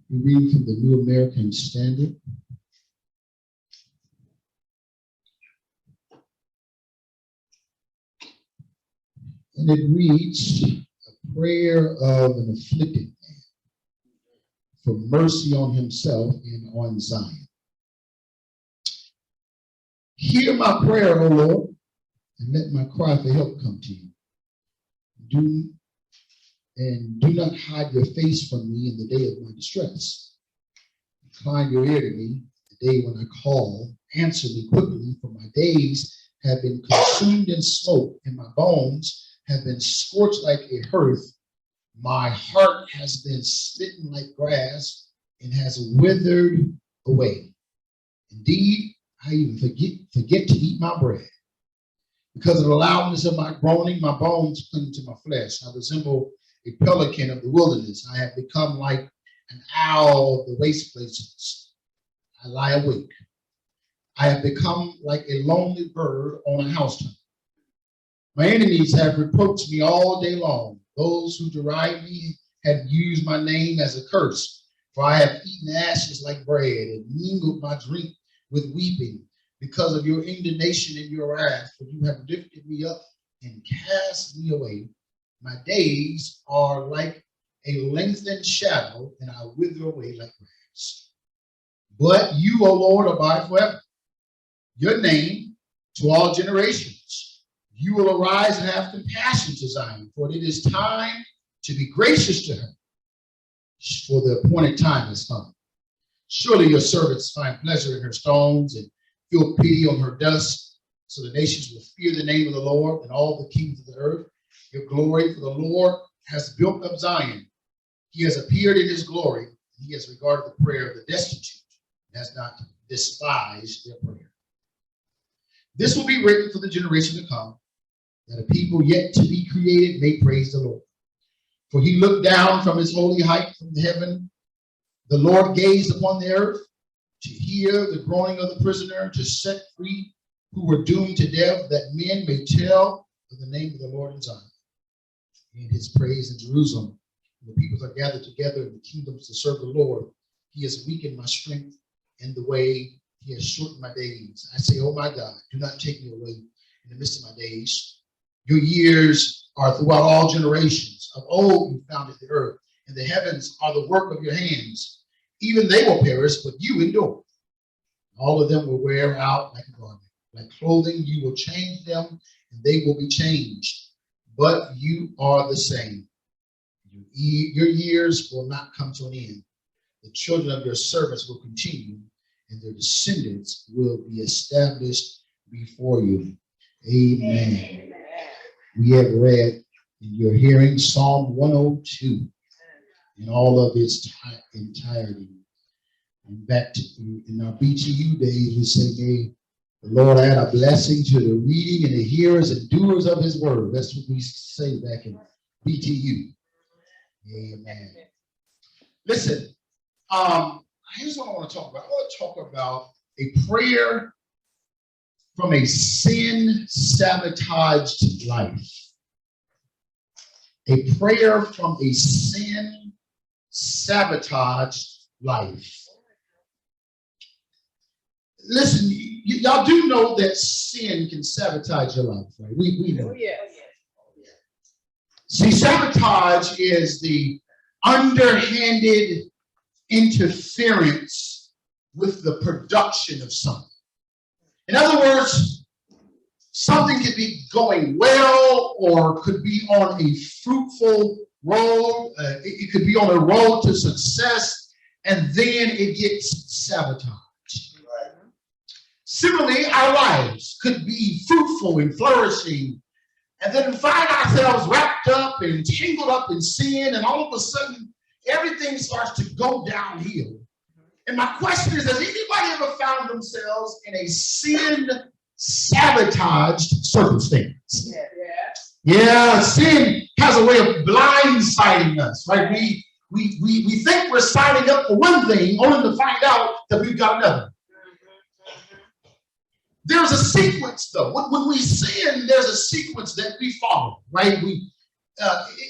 We read from the New American Standard. And it reads, a prayer of an afflicted man for mercy on himself and on Zion. Hear my prayer, O Lord, and let my cry for help come to you. Do not hide your face from me in the day of my distress. Incline your ear to me the day when I call. Answer me quickly, for my days have been consumed in smoke, and my bones have been scorched like a hearth. My heart has been smitten like grass and has withered away. Indeed, I even forget to eat my bread. Because of the loudness of my groaning, my bones cling to my flesh. I resemble a pelican of the wilderness. I have become like an owl of the waste places. I lie awake. I have become like a lonely bird on a housetop. My enemies have reproached me all day long. Those who deride me have used my name as a curse. For I have eaten ashes like bread and mingled my drink with weeping because of your indignation and your wrath. For you have lifted me up and cast me away. My days are like a lengthened shadow, and I wither away like grass. But you, O Lord, abide forever. Your name to all generations. You will arise and have compassion to Zion, for it is time to be gracious to her, for the appointed time has come. Surely your servants find pleasure in her stones and feel pity on her dust, so the nations will fear the name of the Lord and all the kings of the earth. Your glory, for the Lord has built up Zion. He has appeared in his glory. He has regarded the prayer of the destitute and has not despised their prayer. This will be written for the generation to come, that a people yet to be created may praise the Lord. For he looked down from his holy height from heaven. The Lord gazed upon the earth to hear the groaning of the prisoner, to set free who were doomed to death, that men may tell of the name of the Lord in Zion, and his praise in Jerusalem. When the peoples are gathered together in the kingdoms to serve the Lord, he has weakened my strength in the way. He has shortened my days. I say, oh my God, do not take me away in the midst of my days. Your years are throughout all generations. Of old you founded the earth, and the heavens are the work of your hands. Even they will perish, but you endure. All of them will wear out like a garment. Like clothing, you will change them, and they will be changed. But you are the same. Your years will not come to an end. The children of your servants will continue, and their descendants will be established before you. Amen. We have read in your hearing Psalm 102 in all of its entirety. And back to in our BTU days, we say, may the Lord add a blessing to the reading and the hearers and doers of his word. That's what we say back in BTU. Amen. Listen, here's what I want to talk about. I want to talk about a prayer from a sin-sabotaged life. A prayer from a sin-sabotaged life. Listen, y'all do know that sin can sabotage your life, right? We know. Yes. See, sabotage is the underhanded interference with the production of something. In other words, something could be going well or could be on a fruitful road. It could be on a road to success, and then it gets sabotaged. Right. Similarly, our lives could be fruitful and flourishing, and then find ourselves wrapped up and tangled up in sin, and all of a sudden, everything starts to go downhill. And my question is, has anybody ever found themselves in a sin-sabotaged circumstance? Yeah, sin has a way of blindsiding us, right? We think we're signing up for one thing, only to find out that we've got another. There's a sequence, though. When we sin, there's a sequence that we follow, right? It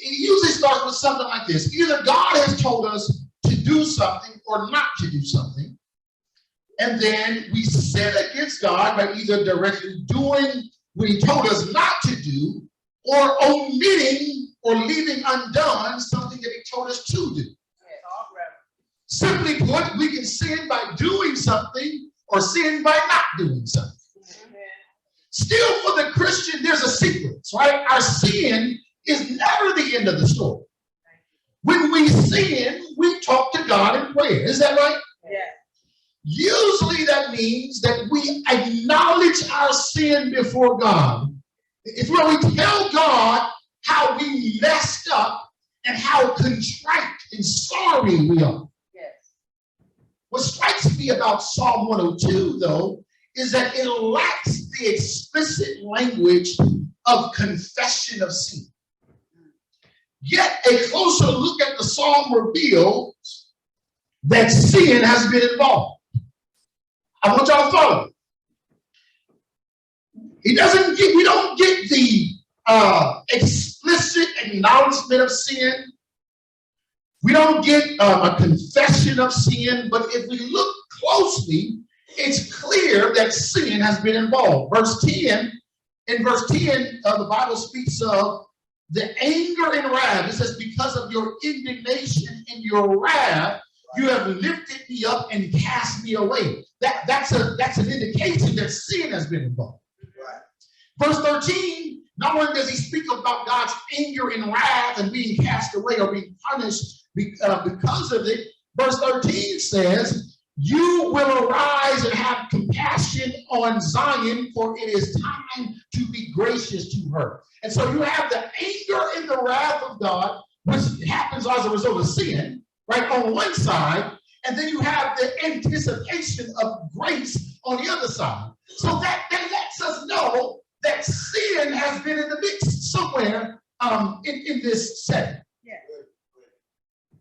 usually starts with something like this. Either God has told us to do do something or not to do something. And then we sin against God by either directly doing what he told us not to do or omitting or leaving undone something that he told us to do. Simply put, we can sin by doing something or sin by not doing something. Still, for the Christian, there's a sequence, right? Our sin is never the end of the story. When we sin, we talk to God in prayer. Is that right? Yeah. Usually that means that we acknowledge our sin before God. It's where we tell God how we messed up and how contrite and sorry we are. Yes. What strikes me about Psalm 102, though, is that it lacks the explicit language of confession of sin. Yet a closer look at the psalm reveals that sin has been involved. I want y'all to follow. We don't get the explicit acknowledgement of sin. We don't get a confession of sin, but if we look closely, it's clear that sin has been involved. In verse 10, the Bible speaks of the anger and wrath. It says, because of your indignation and your wrath, you have lifted me up and cast me away. That's an indication that sin has been involved. Right. Verse 13, not only does he speak about God's anger and wrath and being cast away or being punished because of it, verse 13 says, you will arise and have compassion on Zion, for it is time to be gracious to her. And so you have the anger and the wrath of God, which happens as a result of sin, right, on one side, and then you have the anticipation of grace on the other side. So that lets us know that sin has been in the mix somewhere in this setting. Yeah.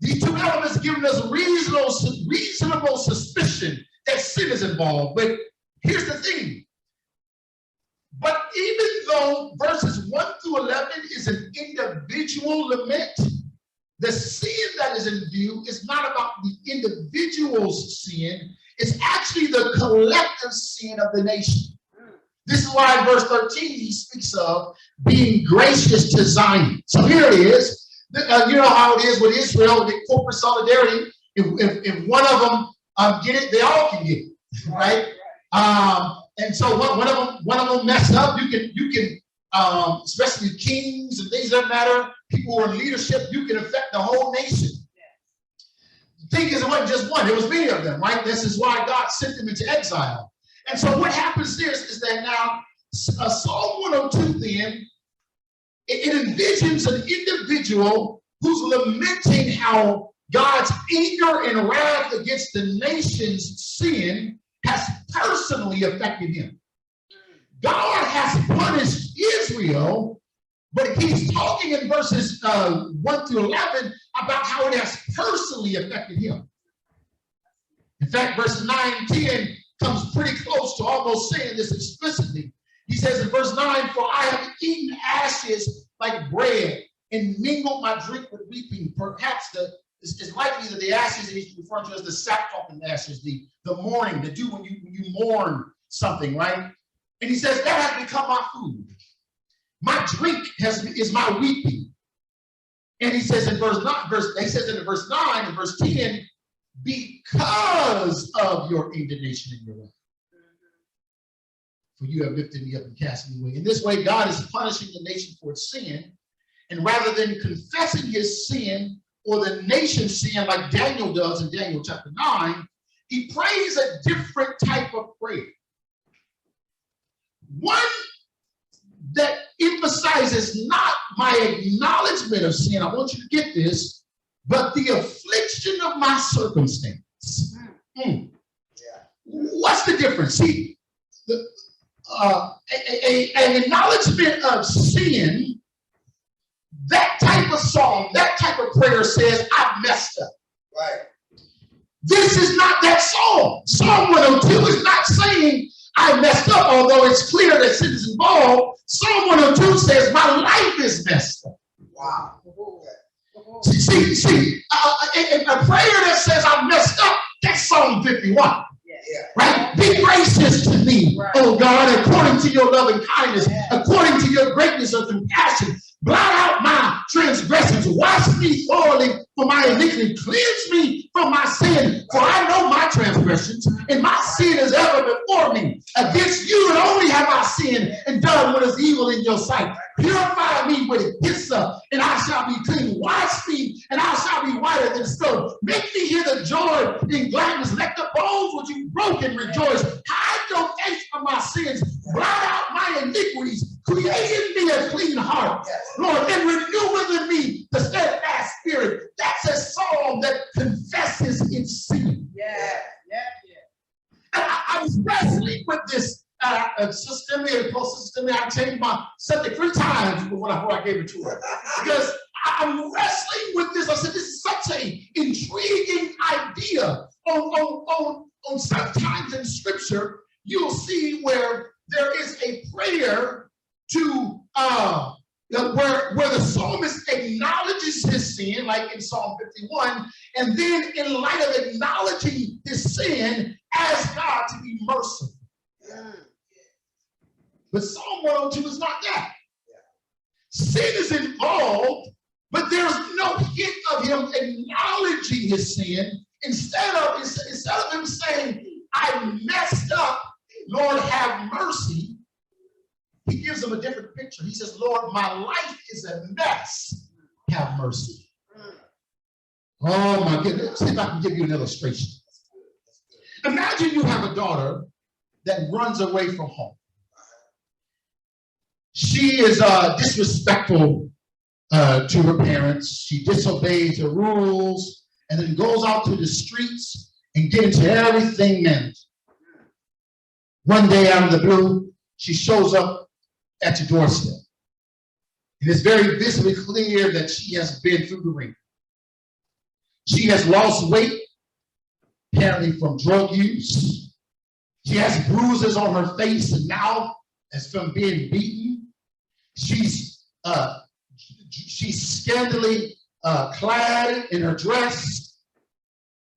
These two elements giving us reasonable suspicion that sin is involved. But here's the thing. But even though verses 1 through 11 is an individual lament, the sin that is in view is not about the individual's sin. It's actually the collective sin of the nation. This is why in verse 13 he speaks of being gracious to Zion. So here it is. You know how it is with Israel, the corporate solidarity. If one of them get it, they all can get it, right? And so one of them messed up. You can especially kings and things that matter, people who are in leadership, you can affect the whole nation. The thing is, it wasn't just one; it was many of them, right? This is why God sent them into exile. And so what happens there is that now Psalm 102 then, it envisions an individual who's lamenting how God's anger and wrath against the nation's sin has personally affected him. God has punished Israel, but he's talking in verses 1 through 11 about how it has personally affected him. In fact, verses 9 and 10 comes pretty close to almost saying this explicitly. He says in verse 9, for I have eaten ashes like bread and mingled my drink with weeping. Perhaps it's likely that the ashes that he's referring to as the sackcloth and ashes, the mourning, the do when you mourn something, right? And he says, that has become my food. My drink is my weeping. And he says in verse 9 and verse 10, because of your indignation and your wrath. For you have lifted me up and cast me away. In this way, God is punishing the nation for its sin. And rather than confessing his sin or the nation's sin like Daniel does in Daniel chapter 9, he prays a different type of prayer. One that emphasizes not my acknowledgement of sin, I want you to get this, but the affliction of my circumstance. Yeah. What's the difference? See, an acknowledgement of sin, that type of song, that type of prayer says, I've messed up. Right. This is not that song. Psalm 102 is not saying I messed up, although it's clear that sin is involved. Psalm 102 says my life is messed up. Wow. Okay. See, a prayer that says I messed up, that's Psalm 51. Right? Be gracious to me, oh God, according to your loving kindness, according to your greatness of compassion. Blot out my transgressions. Wash me thoroughly for my iniquity. Cleanse me from my sin, for I know my transgressions, and my sin is ever before me. Against you and only have I sinned and done what is evil in your sight. Purify me with hyssop, and I shall be clean. Wash me, and I shall be whiter than snow. Make me hear the joy and gladness. Let the bones which you broken rejoice. Hide your face from my sins. Blot out my iniquities. Create in me a clean heart, Lord, and renew within me the steadfast spirit. That's a psalm that confesses its sin. I was wrestling with this. Sister Mary, Sister Mary, I changed my subject 3 times before I gave it to her. Because I'm wrestling with this. I said, this is such an intriguing idea. On sometimes in Scripture, you'll see where there is a prayer to where the psalmist acknowledges his sin, like in Psalm 51, and then in light of acknowledging his sin, asks God to be merciful. But Psalm 102 is not that. Sin is involved, but there's no hint of him acknowledging his sin. Instead of him saying, I messed up, Lord, have mercy, he gives him a different picture. He says, Lord, my life is a mess. Have mercy. Oh, my goodness. See if I can give you an illustration. Imagine you have a daughter that runs away from home. She is disrespectful to her parents. She disobeys the rules and then goes out to the streets and gets into everything meant. One day out of the blue, she shows up at your doorstep. And it's very visibly clear that she has been through the ring. She has lost weight, apparently from drug use. She has bruises on her face and mouth as from being beaten. She's scantily clad in her dress,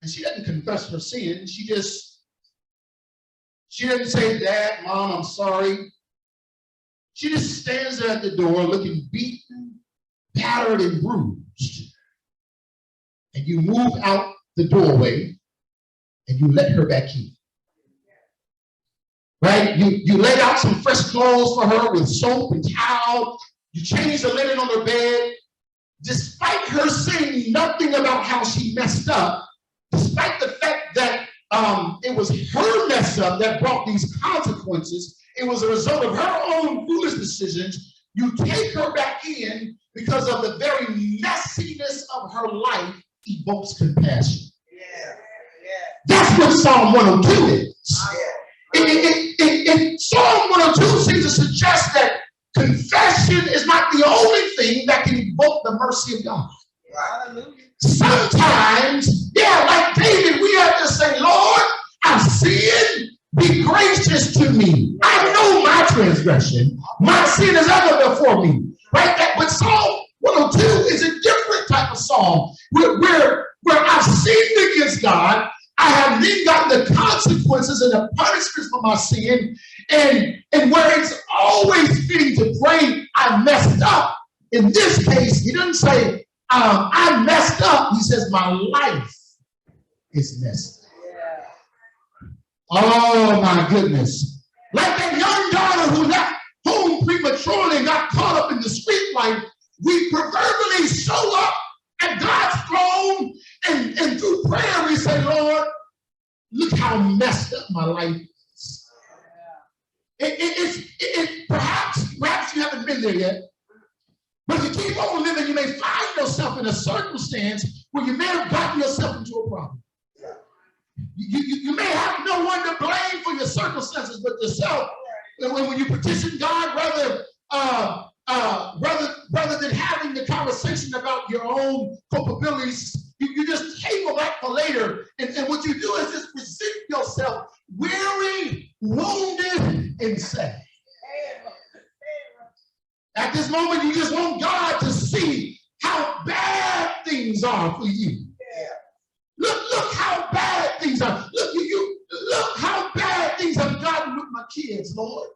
and she doesn't confess her sin. She doesn't say, Dad, Mom, I'm sorry. She just stands there at the door looking beaten, battered, and bruised. And you move out the doorway and you let her back in. Right? You laid out some fresh clothes for her with soap and towel. You changed the linen on her bed. Despite her saying nothing about how she messed up, despite the fact that it was her mess up that brought these consequences, it was a result of her own foolish decisions, you take her back in because of the very messiness of her life evokes compassion. That's what Psalm 102 is. Psalm 102 seems to suggest that confession is not the only thing that can evoke the mercy of God. Sometimes, like David, we have to say, Lord, I've sinned. Be gracious to me. I know my transgression. My sin is ever before me. Right? But Psalm 102 is a different type of psalm where I've sinned against God. I have then gotten the consequences and the punishments for my sin, and where it's always fitting to pray, I messed up. In this case, he doesn't say, I messed up. He says, my life is messed up. Oh, my goodness. Like that young daughter who left home prematurely and got caught up in the street life, we proverbially show up at God's throne, and through prayer we say, Lord, look how messed up my life is. Perhaps you haven't been there yet, but if you keep on living, you may find yourself in a circumstance where you may have gotten yourself into a problem. You may have no one to blame for your circumstances but yourself. And when you petition God, rather than having the conversation about your own culpabilities, you just table that for later. And what you do is just present yourself weary, wounded, and sad. At this moment, you just want God to see how bad things are for you. Look how bad things are. Look how bad things have gotten with my kids, Lord.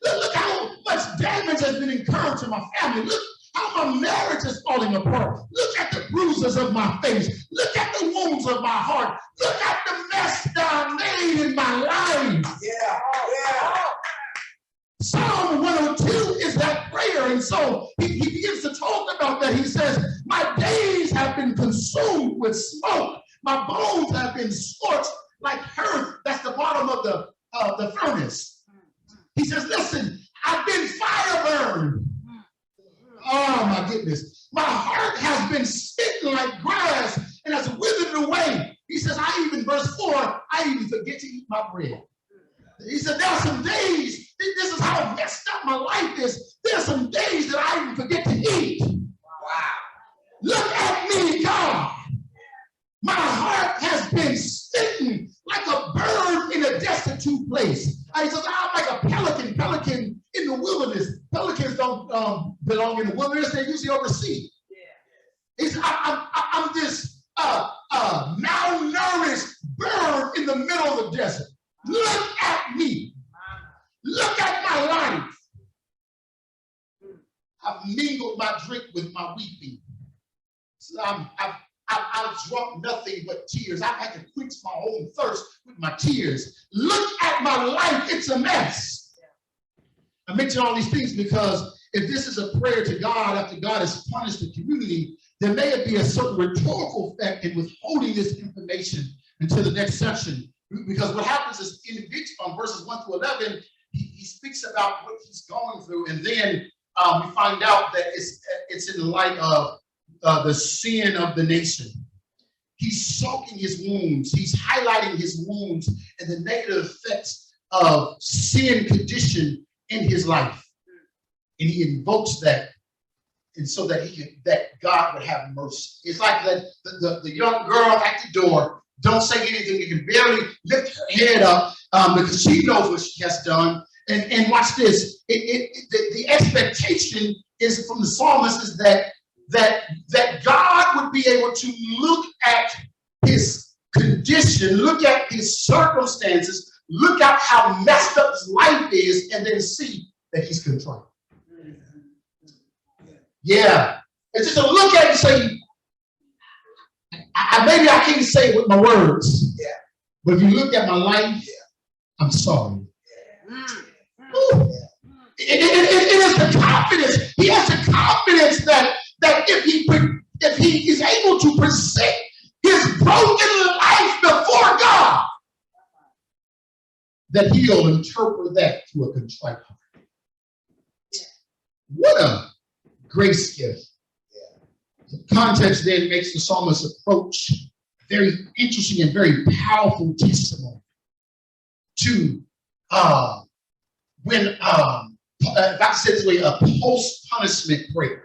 Look how much damage has been incurred to my family. Look how my marriage is falling apart. Look at the bruises of my face. Look at the wounds of my heart. Look at the mess that I made in my life. Psalm 102 is that prayer. And so he begins to talk about that. He says, my days have been consumed with smoke. My bones have been scorched like earth. That's the bottom of the furnace. He says, listen, I've been fire burned. Oh my goodness. My heart has been smitten like grass and has withered away. He says, verse 4, I even forget to eat my bread. He said, there are some days, this is how messed up my life is. There are some days that I even forget to eat. Wow. Look at me, God. My heart has been smitten like a bird in a destitute place. He says, I'm like a pelican in the wilderness. Pelicans don't belong in the wilderness. They're usually overseas. I'm this malnourished bird in the middle of the desert. Look at me. Look at my life. I've mingled my drink with my weeping. So I've drunk nothing but tears. I've had to quench my own thirst with my tears. Look at my life. It's a mess. I mention all these things because if this is a prayer to God after God has punished the community, there may be a certain rhetorical effect in withholding this information until the next section. Because what happens is in verses 1 through 11, he speaks about what he's going through, and then we find out that it's in the light of the sin of the nation. He's soaking his wounds. He's highlighting his wounds and the negative effects of sin condition in his life. And he invokes that, and so that God would have mercy. It's like the young girl at the door. Don't say anything. You can barely lift her head up because she knows what she has done. And watch this. The expectation is from the psalmist is that God would be able to look at his condition, look at his circumstances, look at how messed up his life is, and then see that he's contrite. Yeah. It's just a look at it and say, maybe I can't say it with my words. Yeah. But if you look at my life, I'm sorry. It is the confidence. He has the confidence that if he is able to present his broken life before God, that he'll interpret that through a contrite heart. What a grace gift. The context then makes the psalmist's approach very interesting and very powerful testimony to when if I said this way, a post-punishment prayer.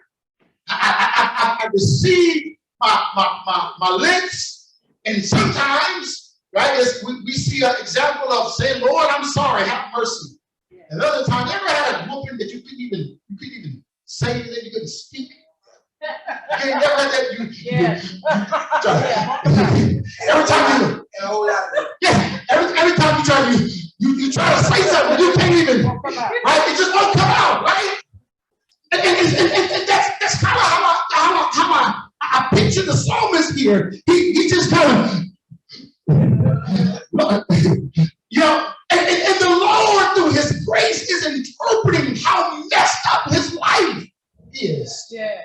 I receive my licks, and sometimes, right, we see an example of saying, Lord, I'm sorry, have mercy. Yeah. And other times, ever had a whooping that you couldn't even say anything, you couldn't speak? You never had that. Every time you try you try to say something, you can't even, right? It just won't come out, right? And that's kind of how I picture the psalmist here. He just kind of, and the Lord through his grace is interpreting how messed up his life is. Yeah.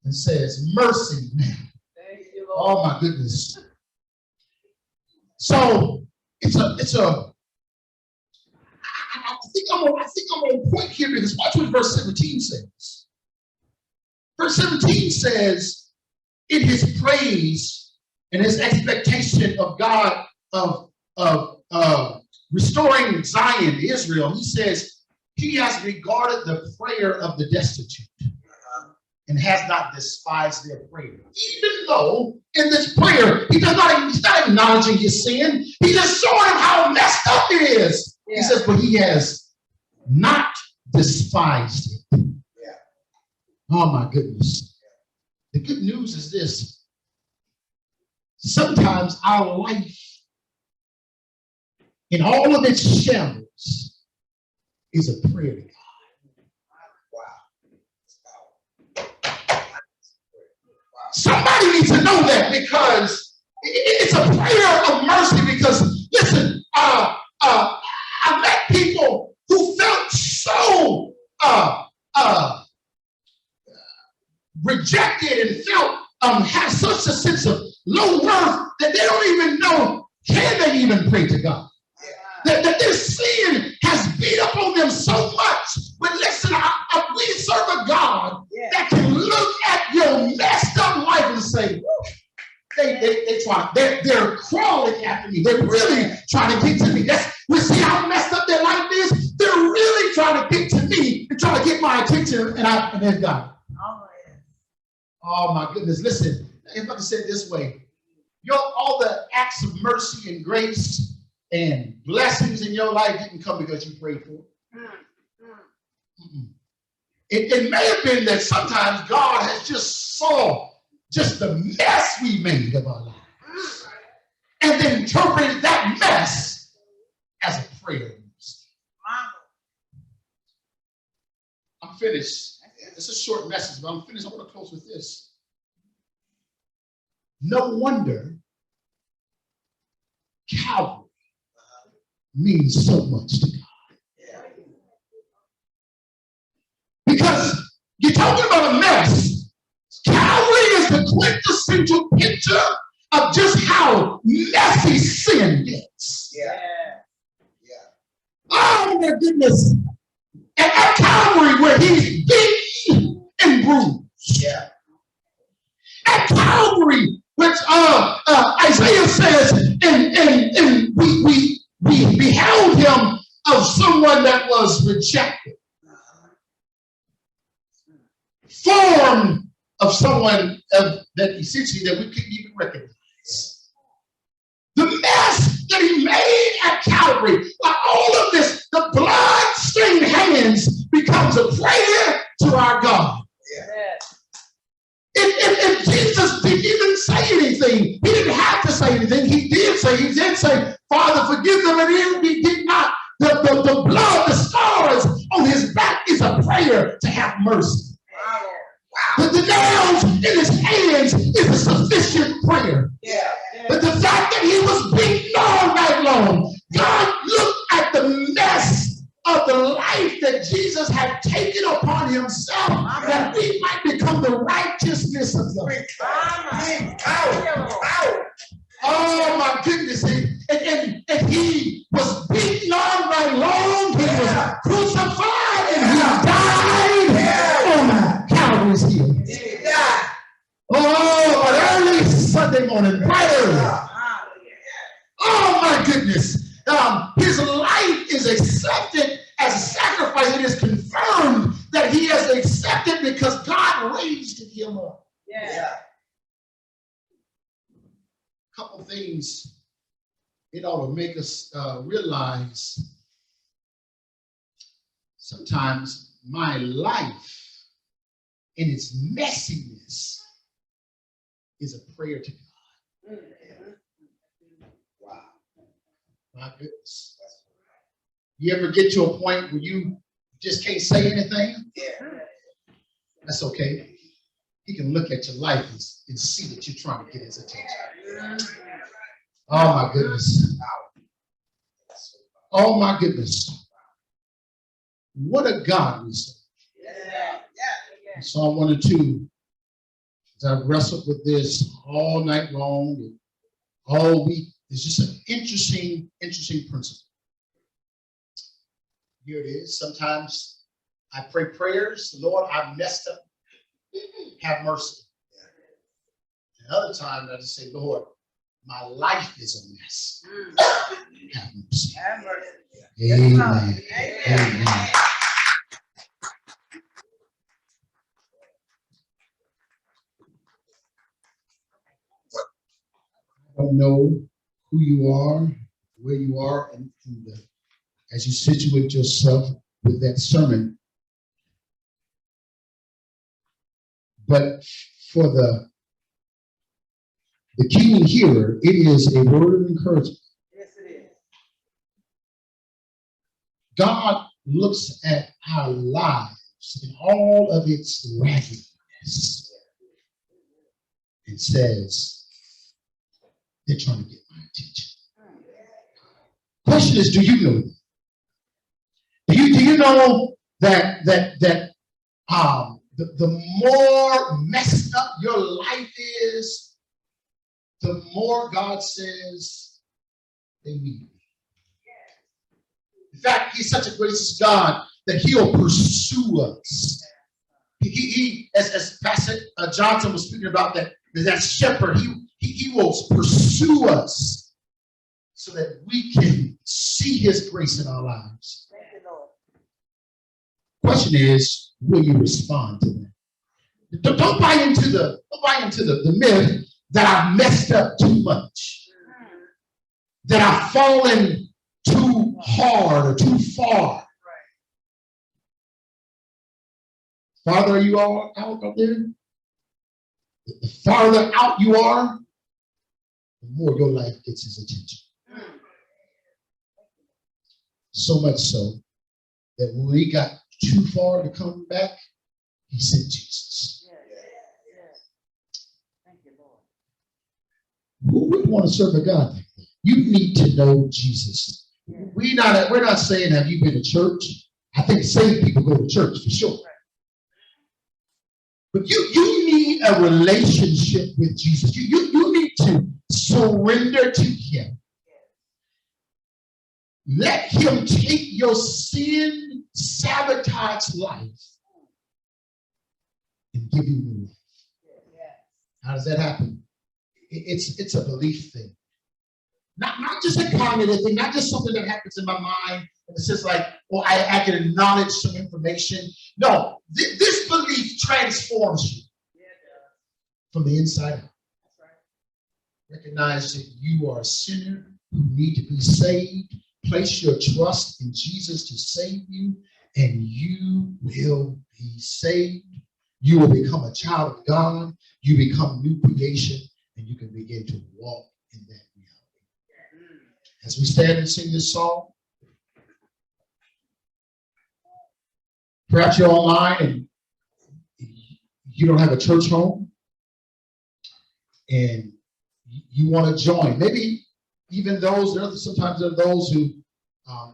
And says, mercy, man. Thank you, Lord. Oh my goodness. So it's a I think I'm on point here because watch what verse 17 says. Verse 17 says, in his praise and his expectation of God of restoring Zion, Israel, he says he has regarded the prayer of the destitute and has not despised their prayer. Even though in this prayer, he's not acknowledging his sin. He's just showing him how messed up it is. Yeah. He says, but he has not despised it. Yeah. Oh my goodness. The good news is this. Sometimes our life, in all of its shambles, is a prayer to God. Somebody needs to know that, because it's a prayer of mercy. Because listen, I met people who felt so rejected and felt have such a sense of low worth that they don't even know, can they even pray to God? That their sin has beat up on them so much. But listen, we serve a God that can look at your messed up life and say, they're crawling after me. They're really trying to get to me. We see how messed up their life is. They're really trying to get to me and trying to get my attention, and there's God. Oh my goodness. Listen, if I can say it this way, all the acts of mercy and grace and blessings in your life didn't come because you prayed for it. It may have been that sometimes God has just saw just the mess we made of our lives and then interpreted that mess as a prayer. I'm finished. It's a short message, but I'm finished. I want to close with this. No wonder Calvary means so much to God. Because you're talking about a mess. Calvary is the quintessential picture of just how messy sin gets. Oh my goodness. And at Calvary, where he's beaten and bruised. At Calvary, which Isaiah says, and we beheld him of someone that was rejected, formed of someone that essentially that we couldn't even recognize. The mess that he made at Calvary, like all of this, the blood-stained hands becomes a prayer to our God. If Jesus didn't even say anything, he didn't have to say anything. He did say, Father, forgive them, and he did not. The blood, the scars on his back is a prayer to have mercy. But the nails in his hands is a sufficient prayer. But the fact that he was beaten all night long, God looked at the mess of the life that Jesus had taken upon himself, that we might become the righteousness of God. Oh my goodness. And he was beaten all night long. He was crucified and he died on Calvary's hill. Oh, but early Sunday morning, right early. Oh my goodness. His life is accepted as a sacrifice. It is confirmed that he has accepted because God raised him up. A couple things it ought to make us realize sometimes my life in its messiness is a prayer to God. Wow. My goodness. You ever get to a point where you just can't say anything? That's okay. He can look at your life and see that you're trying to get his attention. Oh my goodness. Oh my goodness. What a God we serve. Psalm 1 and 2. As I've wrestled with this all night long and all week, it's just an interesting principle. Here it is. Sometimes I pray prayers, Lord, I've messed up. Have mercy. And other times I just say, Lord, my life is a mess. Have mercy. Have mercy. Amen. Amen. I don't know who you are, where you are, and as you situate yourself with that sermon. But for the keen hearer, it is a word of encouragement. Yes, it is. God looks at our lives in all of its raggedness and says, they're trying to get my attention. Question is, do you know that? Do you know that the more messed up your life is, the more God says they need me. In fact, he's such a gracious God that he'll pursue us. He as Pastor Johnson was speaking about, that shepherd, he will pursue us so that we can see his grace in our lives. Thank you, Lord. Question is, will you respond to that? Don't buy into the myth that I've messed up too much, that I've fallen too hard or too far. Farther you are out there, the farther out you are, the more your life gets his attention. So much so that when we got too far to come back, he sent Jesus. Thank you, Lord. Who would want to serve a God like that? You need to know Jesus. We're not saying, have you been to church? I think saved people go to church for sure. But you need a relationship with Jesus. You need to surrender to him. Let him take your sin-sabotaged life and give you new life. How does that happen? It's a belief thing. Not just a cognitive thing, not just something that happens in my mind. And it's just like, well, I can acknowledge some information. No, this belief transforms you from the inside out. Recognize that you are a sinner who need to be saved. Place your trust in Jesus to save you, and you will be saved. You will become a child of God. You become new creation, and you can begin to walk in that reality. As we stand and sing this song, perhaps you're online and you don't have a church home, and you want to join. Maybe even sometimes there are those who,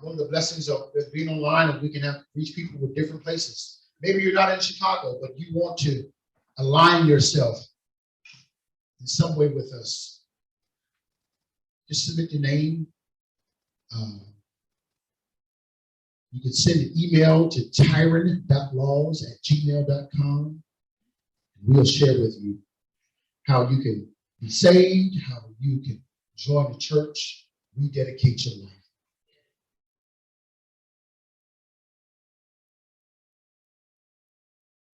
one of the blessings of being online, and we can reach people with different places. Maybe you're not in Chicago, but you want to align yourself in some way with us. Just submit your name. You can send an email to tyron.laws@gmail.com. We'll share with you how you can be saved, how you can join the church, rededicate your life.